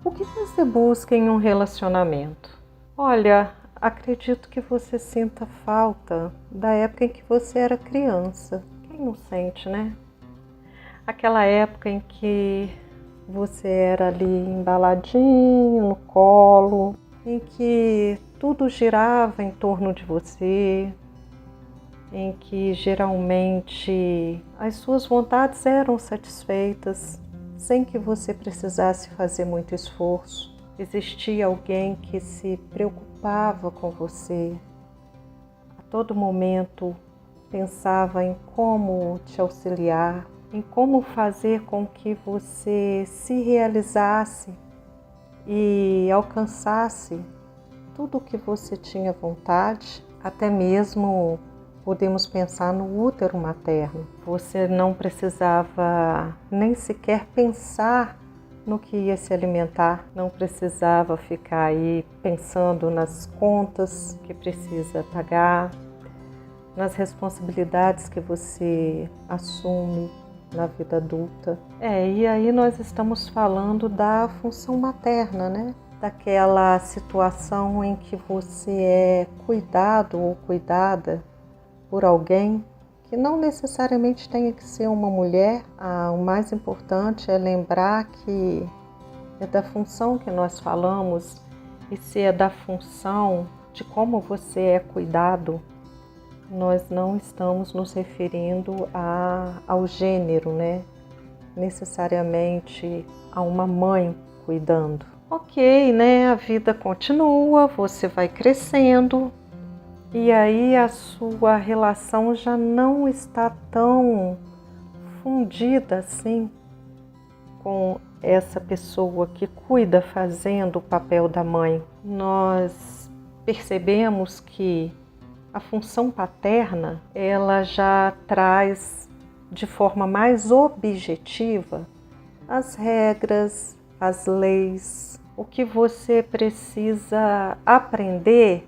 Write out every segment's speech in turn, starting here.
O que você busca em um relacionamento? Olha, acredito que você sinta falta da época em que você era criança. Quem não sente, né? Aquela época em que você era ali embaladinho no colo, em que tudo girava em torno de você, em que geralmente as suas vontades eram satisfeitas, sem que você precisasse fazer muito esforço. Existia alguém que se preocupava com você, a todo momento pensava em como te auxiliar, em como fazer com que você se realizasse e alcançasse tudo o que você tinha vontade, até mesmo podemos pensar no útero materno. Você não precisava nem sequer pensar no que ia se alimentar, não precisava ficar aí pensando nas contas que precisa pagar, nas responsabilidades que você assume na vida adulta. E aí nós estamos falando da função materna, né? Daquela situação em que você é cuidado ou cuidada por alguém que não necessariamente tenha que ser uma mulher. O mais importante é lembrar que é da função que nós falamos, e se é da função de como você é cuidado, nós não estamos nos referindo ao gênero, né? Necessariamente a uma mãe cuidando. Ok, né? A vida continua, você vai crescendo, e aí a sua relação já não está tão fundida assim com essa pessoa que cuida fazendo o papel da mãe. Nós percebemos que a função paterna, ela já traz de forma mais objetiva as regras, as leis, o que você precisa aprender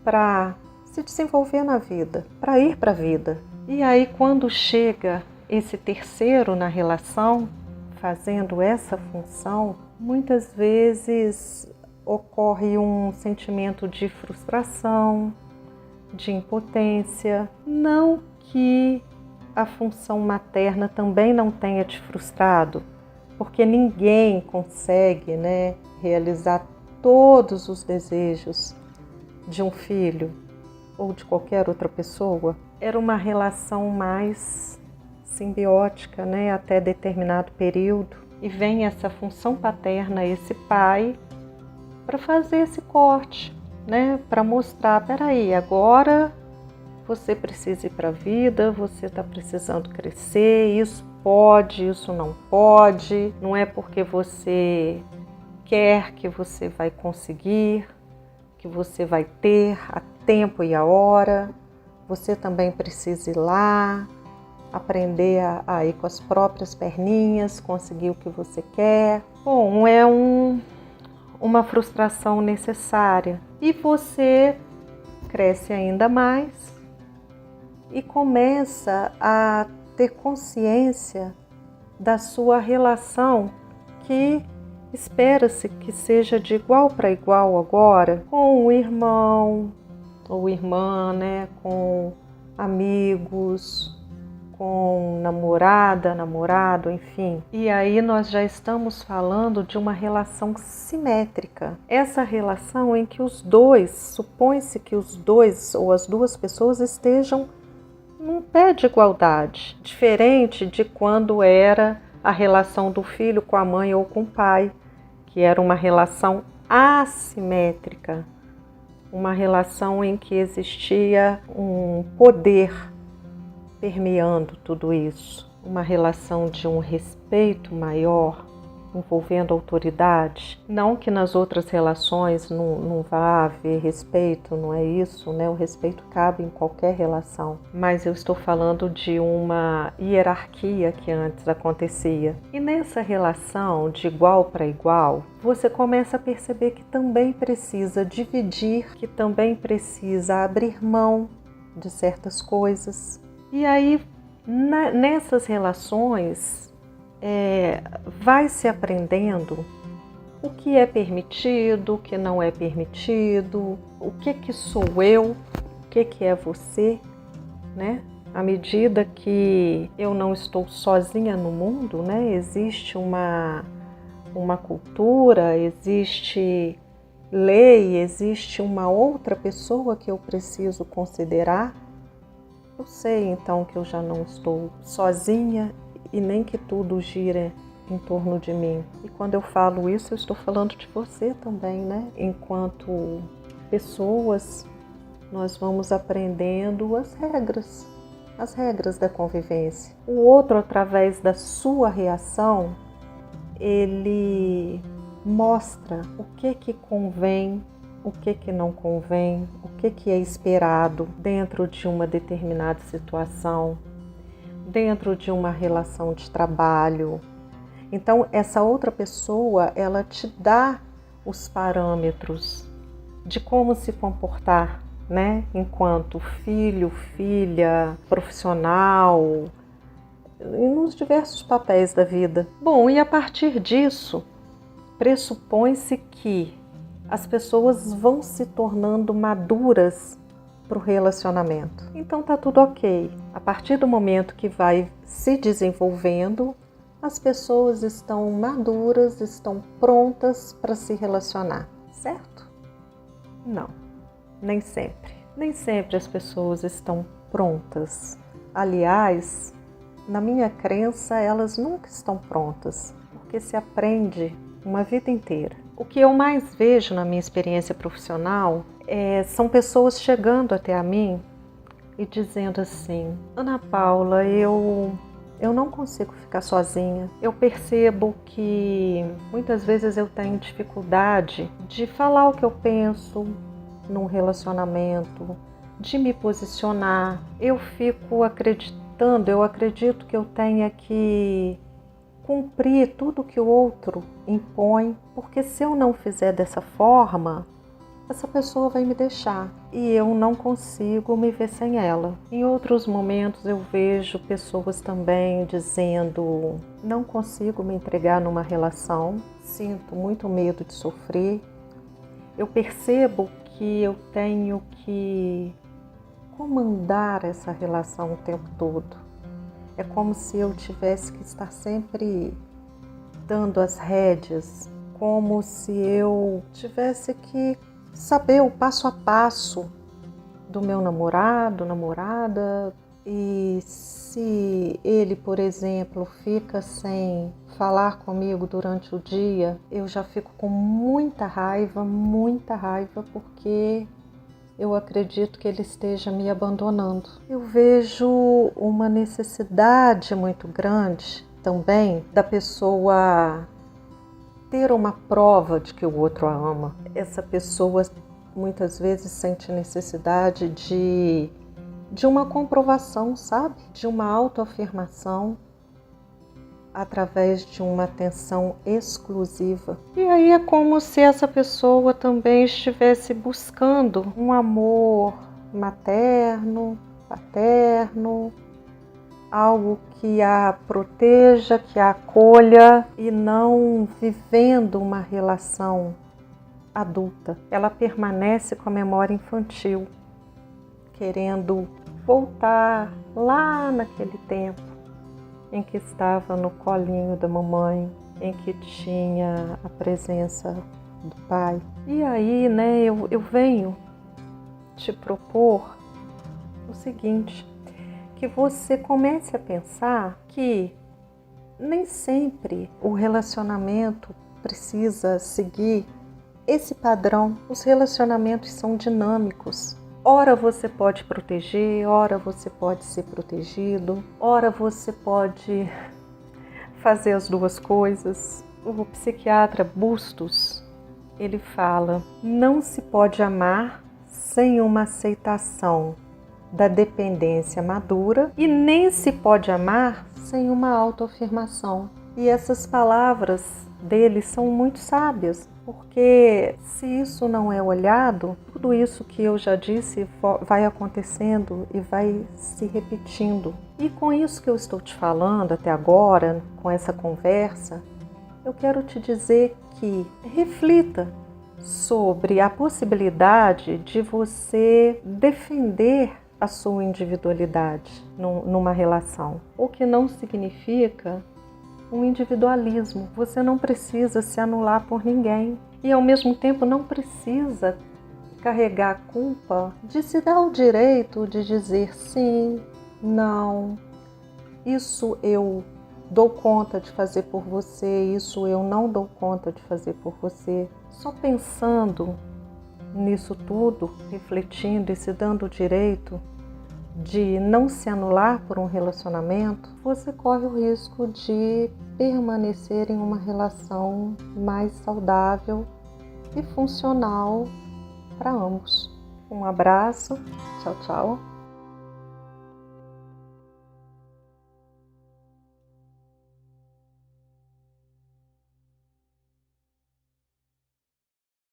para se desenvolver na vida, para ir para a vida. E aí quando chega esse terceiro na relação, fazendo essa função, muitas vezes ocorre um sentimento de frustração, de impotência. Não que a função materna também não tenha te frustrado, porque ninguém consegue, né, realizar todos os desejos de um filho ou de qualquer outra pessoa. Era uma relação mais simbiótica, né, até determinado período, e vem essa função paterna, esse pai, para fazer esse corte, né, para mostrar, peraí, agora você precisa ir para a vida, você está precisando crescer, isso pode, isso não pode, não é porque você quer que você vai conseguir, que você vai ter a tempo e a hora, você também precisa ir lá, aprender a ir com as próprias perninhas, conseguir o que você quer. Bom, é uma frustração necessária. E você cresce ainda mais e começa a ter consciência da sua relação, que espera-se que seja de igual para igual agora, com o irmão ou irmã, né, com amigos, com namorada, namorado, enfim. E aí nós já estamos falando de uma relação simétrica. Essa relação em que os dois, supõe-se que os dois ou as duas pessoas estejam num pé de igualdade, diferente de quando era a relação do filho com a mãe ou com o pai, que era uma relação assimétrica, uma relação em que existia um poder permeando tudo isso, uma relação de um respeito maior, envolvendo autoridade. Não que nas outras relações não vá haver respeito, não é isso, né? O respeito cabe em qualquer relação, mas eu estou falando de uma hierarquia que antes acontecia. E nessa relação de igual para igual, você começa a perceber que também precisa dividir, que também precisa abrir mão de certas coisas. E aí, nessas relações, vai se aprendendo o que é permitido, o que não é permitido, o que sou eu, o que é você, né? À medida que eu não estou sozinha no mundo, né? Existe uma cultura, existe lei, existe uma outra pessoa que eu preciso considerar. Eu sei então que eu já não estou sozinha e nem que tudo gira em torno de mim. E quando eu falo isso, eu estou falando de você também, né? Enquanto pessoas, nós vamos aprendendo as regras da convivência. O outro, através da sua reação, ele mostra o que convém, o que não convém, o que é esperado dentro de uma determinada situação, dentro de uma relação de trabalho. Então, essa outra pessoa, ela te dá os parâmetros de como se comportar, né? Enquanto filho, filha, profissional, e nos diversos papéis da vida. Bom, e a partir disso, pressupõe-se que as pessoas vão se tornando maduras para o relacionamento. Então tá tudo ok. A partir do momento que vai se desenvolvendo, as pessoas estão maduras, estão prontas para se relacionar, certo? Não, nem sempre. Nem sempre as pessoas estão prontas. Aliás, na minha crença, elas nunca estão prontas, porque se aprende uma vida inteira. O que eu mais vejo na minha experiência profissional são pessoas chegando até a mim e dizendo assim: Ana Paula, eu não consigo ficar sozinha. Eu percebo que muitas vezes eu tenho dificuldade de falar o que eu penso num relacionamento, de me posicionar. Eu fico acreditando, eu acredito que eu tenha que cumprir tudo que o outro impõe, porque se eu não fizer dessa forma, essa pessoa vai me deixar e eu não consigo me ver sem ela. Em outros momentos eu vejo pessoas também dizendo: não consigo me entregar numa relação, sinto muito medo de sofrer. Eu percebo que eu tenho que comandar essa relação o tempo todo. É como se eu tivesse que estar sempre dando as rédeas, como se eu tivesse que saber o passo a passo do meu namorado, namorada. E se ele, por exemplo, fica sem falar comigo durante o dia, eu já fico com muita raiva, porque eu acredito que ele esteja me abandonando. Eu vejo uma necessidade muito grande também da pessoa ter uma prova de que o outro a ama. Essa pessoa muitas vezes sente necessidade de uma comprovação, sabe? De uma autoafirmação através de uma atenção exclusiva. E aí é como se essa pessoa também estivesse buscando um amor materno, paterno, algo que a proteja, que a acolha, e não vivendo uma relação adulta. Ela permanece com a memória infantil, querendo voltar lá naquele tempo em que estava no colinho da mamãe, em que tinha a presença do pai. E aí, né, eu venho te propor o seguinte: que você comece a pensar que nem sempre o relacionamento precisa seguir esse padrão. Os relacionamentos são dinâmicos. Ora você pode proteger, ora você pode ser protegido, ora você pode fazer as duas coisas. O psiquiatra Bustos, ele fala: não se pode amar sem uma aceitação da dependência madura e nem se pode amar sem uma autoafirmação. E essas palavras dele são muito sábias, porque se isso não é olhado, tudo isso que eu já disse vai acontecendo e vai se repetindo. E com isso que eu estou te falando até agora, com essa conversa, eu quero te dizer que reflita sobre a possibilidade de você defender a sua individualidade numa relação, o que não significa um individualismo. Você não precisa se anular por ninguém e ao mesmo tempo não precisa carregar a culpa de se dar o direito de dizer sim, não, isso eu dou conta de fazer por você, isso eu não dou conta de fazer por você. Só pensando nisso tudo, refletindo e se dando o direito de não se anular por um relacionamento, você corre o risco de permanecer em uma relação mais saudável e funcional para ambos. Um abraço, tchau, tchau.